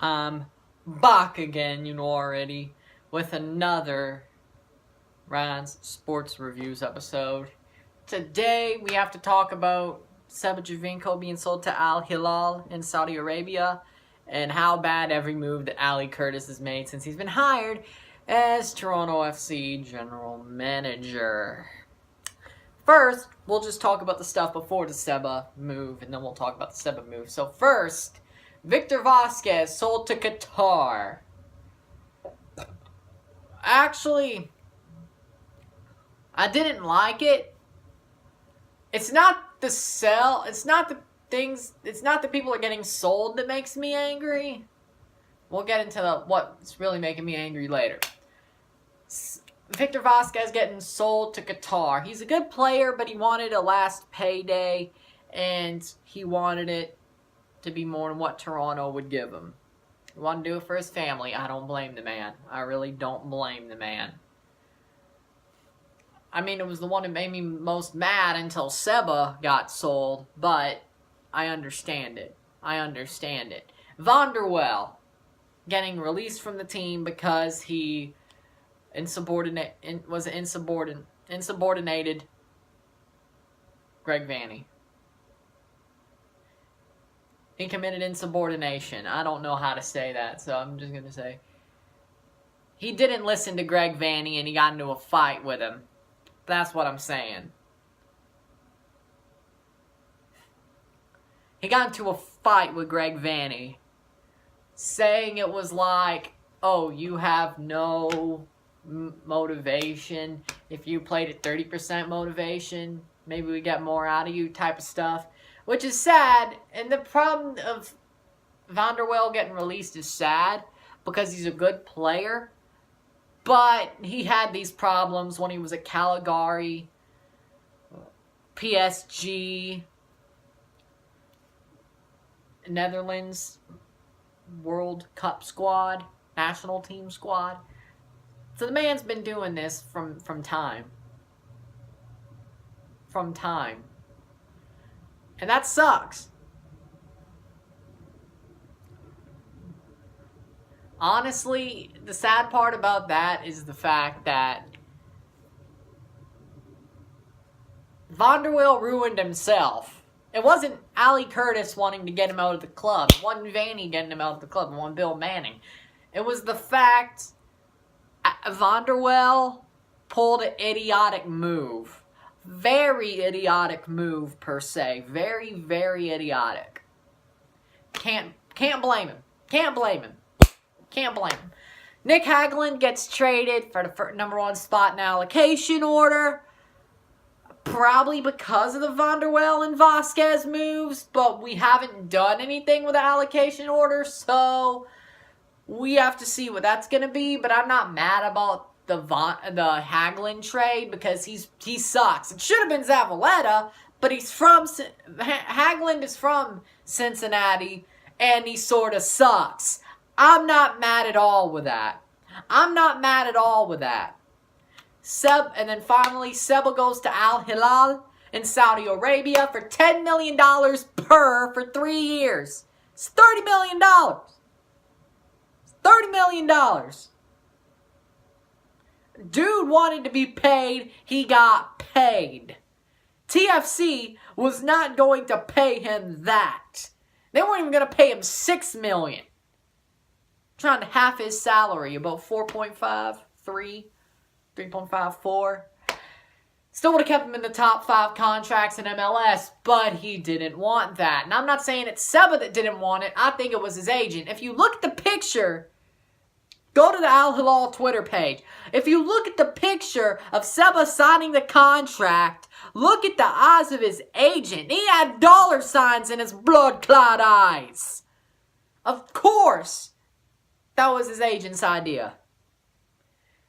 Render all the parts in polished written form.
I'm back again, you know already, with another Ryan's Sports Reviews episode. Today, we have to talk about Sebastian Giovinco being sold to Al Hilal in Saudi Arabia and how bad every move that Ali Curtis has made since he's been hired as Toronto FC general manager. First, we'll just talk about the stuff before the Seba move, and then we'll talk about the Seba move. So first, Victor Vasquez sold to Qatar. Actually, I didn't like it. It's not the sell, it's not the people are getting sold that makes me angry. We'll get into what's really making me angry later. Victor Vasquez getting sold to Qatar. He's a good player, but he wanted a last payday, and he wanted it to be more than what Toronto would give him. He wanted to do it for his family. I don't blame the man. I really don't blame the man. I mean, it was the one that made me most mad until Seba got sold, but I understand it. Van der Wel getting released from the team because he was insubordinated Greg Vanney. He committed insubordination. I don't know how to say that, so I'm just going to say he didn't listen to Greg Vanney and he got into a fight with him. That's what I'm saying. He got into a fight with Greg Vanney, saying it was like, oh, you have no motivation. If you played at 30% motivation, maybe we get more out of you type of stuff. Which is sad, and the problem of Van der Wel getting released is sad because he's a good player, but he had these problems when he was at Cagliari, PSG, Netherlands World Cup squad, national team squad. So the man's been doing this from time. And that sucks. Honestly, the sad part about that is the fact that Van der Wel ruined himself. It wasn't Ali Curtis wanting to get him out of the club. It wasn't Vanney getting him out of the club. It wasn't Bill Manning. It was the fact Van der Wel pulled an idiotic move. Very idiotic move, per se. Very, very idiotic. Can't blame him. Nick Hagglund gets traded for the number one spot in allocation order. Probably because of the Van der Wel and Vasquez moves, but we haven't done anything with the allocation order, so we have to see what that's going to be. But I'm not mad about the Hagglund trade because he sucks. It should have been Zavaleta, but Hagglund is from Cincinnati and he sort of sucks. I'm not mad at all with that. And then finally, Seba goes to Al Hilal in Saudi Arabia for $10 million for 3 years. It's $30 million. Dude wanted to be paid. He got paid. TFC was not going to pay him that. They weren't even going to pay him $6 million. Trying to half his salary, about 3.54. Still would have kept him in the top 5 contracts in MLS, but he didn't want that. And I'm not saying it's Seba that didn't want it. I think it was his agent. If you look at the picture, go to the Al Hilal Twitter page. If you look at the picture of Seba signing the contract, look at the eyes of his agent. He had dollar signs in his blood-clot eyes. Of course, that was his agent's idea.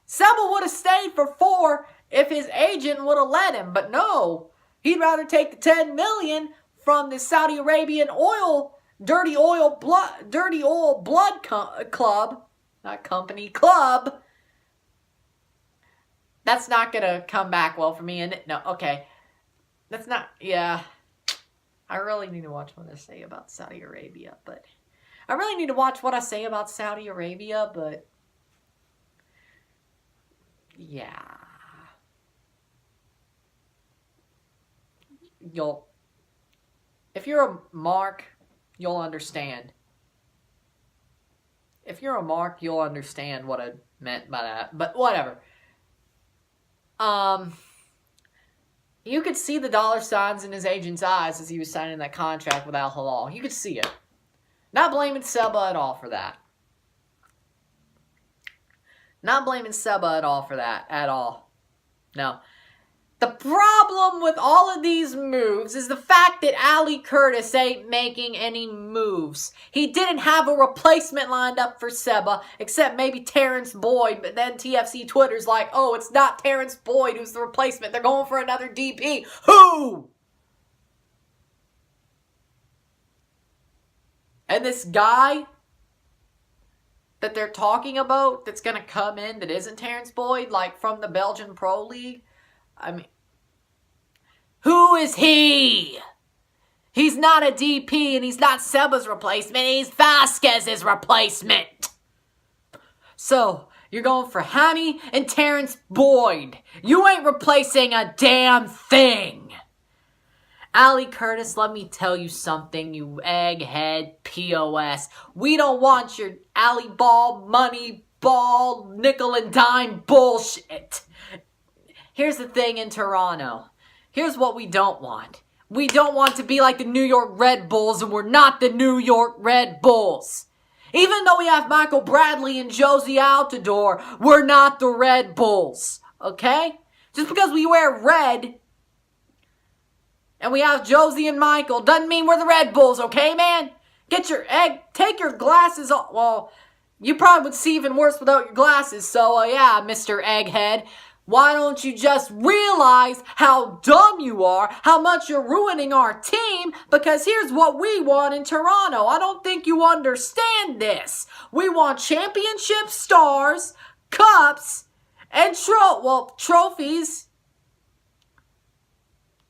Seba would have stayed for 4 if his agent would have let him, but no. He'd rather take the $10 million from the Saudi Arabian dirty oil blood club. Not company, club. That's not going to come back well for me. And no, okay. I really need to watch what I say about Saudi Arabia, but I really need to watch what I say about Saudi Arabia, but yeah. If you're a mark, you'll understand. If you're a mark, you'll understand what I meant by that. But whatever. You could see the dollar signs in his agent's eyes as he was signing that contract with Al Hilal. You could see it. Not blaming Seba at all for that. Not blaming Seba at all for that. At all. No. The problem with all of these moves is the fact that Ali Curtis ain't making any moves. He didn't have a replacement lined up for Seba, except maybe Terrence Boyd, but then TFC Twitter's like, oh, it's not Terrence Boyd who's the replacement. They're going for another DP. Who? And this guy that they're talking about that's going to come in that isn't Terrence Boyd, like from the Belgian Pro League, I mean, who is he? He's not a DP and he's not Seba's replacement. He's Vasquez's replacement. So, you're going for Hani and Terrence Boyd. You ain't replacing a damn thing. Ali Curtis, let me tell you something, you egghead POS. We don't want your alley ball, money ball, nickel and dime bullshit. Here's the thing in Toronto. Here's what we don't want. We don't want to be like the New York Red Bulls, and we're not the New York Red Bulls. Even though we have Michael Bradley and Josie Altidore, we're not the Red Bulls. Okay? Just because we wear red and we have Josie and Michael doesn't mean we're the Red Bulls, okay, man? Take your glasses off. Well, you probably would see even worse without your glasses, so yeah, Mr. Egghead. Why don't you just realize how dumb you are, how much you're ruining our team? Because here's what we want in Toronto. I don't think you understand this. We want championship stars, cups, and trophies,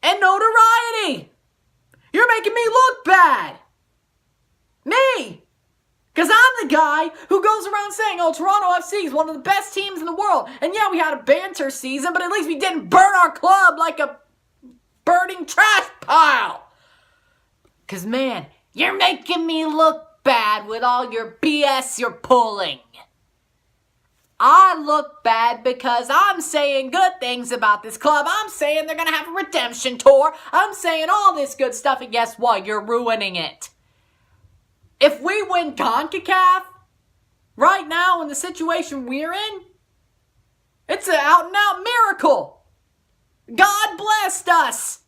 and notoriety. You're making me look bad. Me. Because I'm the guy who goes around saying, oh, Toronto FC is one of the best teams in the world. And yeah, we had a banter season, but at least we didn't burn our club like a burning trash pile. Because, man, you're making me look bad with all your BS you're pulling. I look bad because I'm saying good things about this club. I'm saying they're going to have a redemption tour. I'm saying all this good stuff, and guess what? You're ruining it. If we win CONCACAF right now in the situation we're in, it's an out-and-out miracle. God blessed us.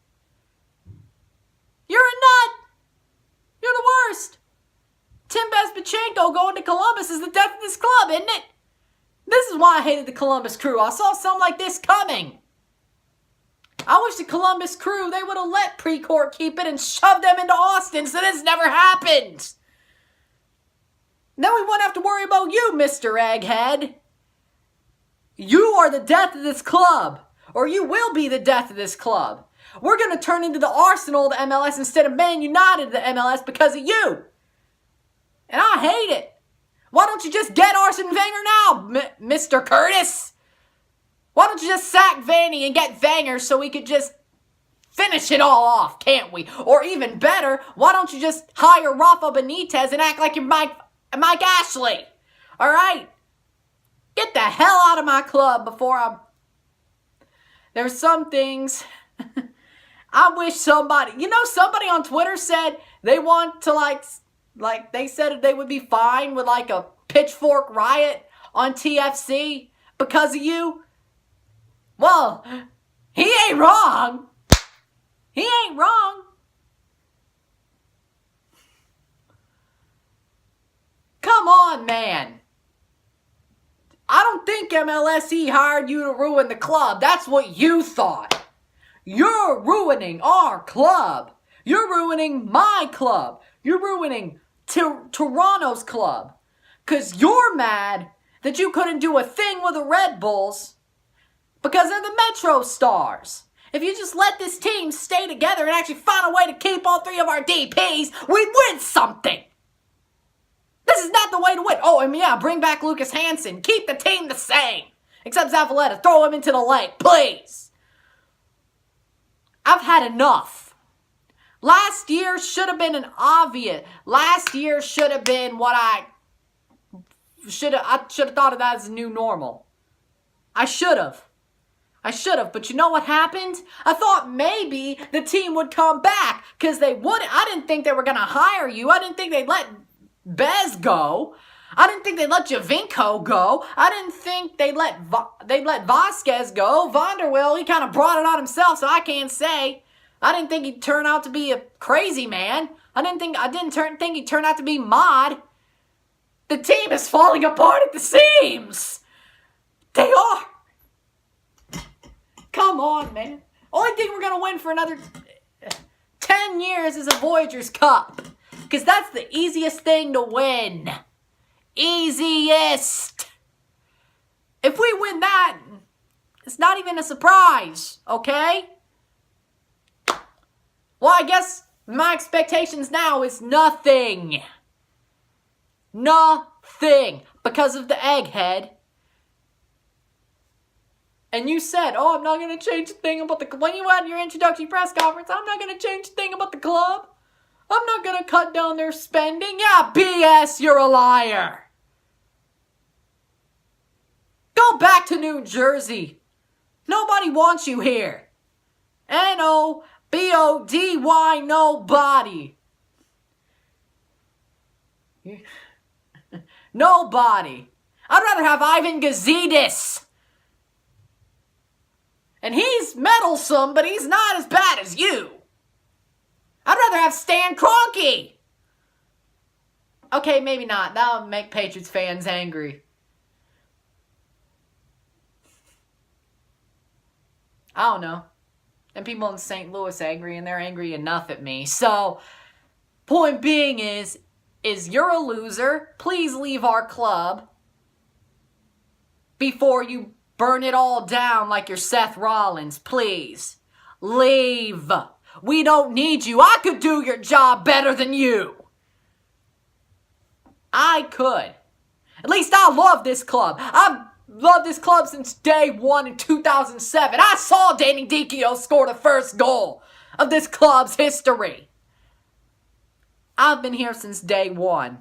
You're a nut. You're the worst. Tim Bezbachenko going to Columbus is the death of this club, isn't it? This is why I hated the Columbus Crew. I saw something like this coming. I wish the Columbus Crew, they would have let Precourt keep it and shoved them into Austin so this never happened. Then we won't have to worry about you, Mr. Egghead. You are the death of this club. Or you will be the death of this club. We're going to turn into the Arsenal of the MLS instead of Man United of the MLS because of you. And I hate it. Why don't you just get Arsene Wenger now, Mr. Curtis? Why don't you just sack Vanny and get Wenger so we could just finish it all off, can't we? Or even better, why don't you just hire Rafa Benitez and act like you're Mike Ashley? All right? Get the hell out of my club before There's some things I wish somebody on Twitter said they want to like they said they would be fine with like a pitchfork riot on TFC because of you. Well, he ain't wrong. He ain't wrong. Come on, man. I don't think MLSE hired you to ruin the club. That's what you thought. You're ruining our club. You're ruining my club. You're ruining Toronto's club. Because you're mad that you couldn't do a thing with the Red Bulls because they're the Metro Stars. If you just let this team stay together and actually find a way to keep all three of our DPs, we'd win something. This is not the way to win. Oh, and yeah, bring back Lucas Hansen. Keep the team the same. Except Zavaleta. Throw him into the lake, please. I've had enough. Last year should have been an obvious. Last year should have been what I should have thought of that as a new normal. I should have. But you know what happened? I thought maybe the team would come back because they wouldn't. I didn't think they were going to hire you. I didn't think they'd let Bez go. I didn't think they'd let Giovinco go. I didn't think they'd let Vasquez go. Vanderwill, he kind of brought it on himself, so I can't say. I didn't think he'd turn out to be a crazy man. I didn't think he'd turn out to be Mod. The team is falling apart at the seams. They are. Come on, man. Only thing we're going to win for another 10 years is a Voyagers Cup. Because that's the easiest thing to win. Easiest. If we win that, it's not even a surprise, okay? Well, I guess my expectations now is nothing. Nothing. Because of the egghead. And you said, oh, I'm not going to change a thing about the club. When you had your introductory press conference, I'm not going to change a thing about the club. I'm not going to cut down their spending. Yeah, BS, you're a liar. Go back to New Jersey. Nobody wants you here. N-O-B-O-D-Y, nobody. Nobody. I'd rather have Ivan Gazidis. And he's meddlesome, but he's not as bad as you. I'd rather have Stan Kroenke. Okay, maybe not. That would make Patriots fans angry. I don't know. And people in St. Louis angry, and they're angry enough at me. So, point being is you're a loser. Please leave our club before you burn it all down like you're Seth Rollins. Please. Leave. We don't need you. I could do your job better than you. I could. At least I love this club. I've loved this club since day one in 2007. I saw Danny Dicchio score the first goal of this club's history. I've been here since day one.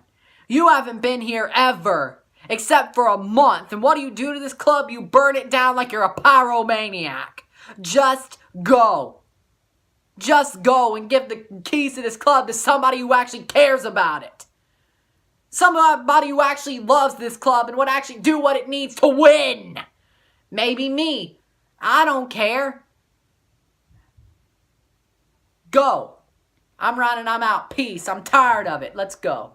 You haven't been here ever. Except for a month. And what do you do to this club? You burn it down like you're a pyromaniac. Just go. Just go and give the keys to this club to somebody who actually cares about it. Somebody who actually loves this club and would actually do what it needs to win. Maybe me. I don't care. Go. I'm running. I'm out. Peace. I'm tired of it. Let's go.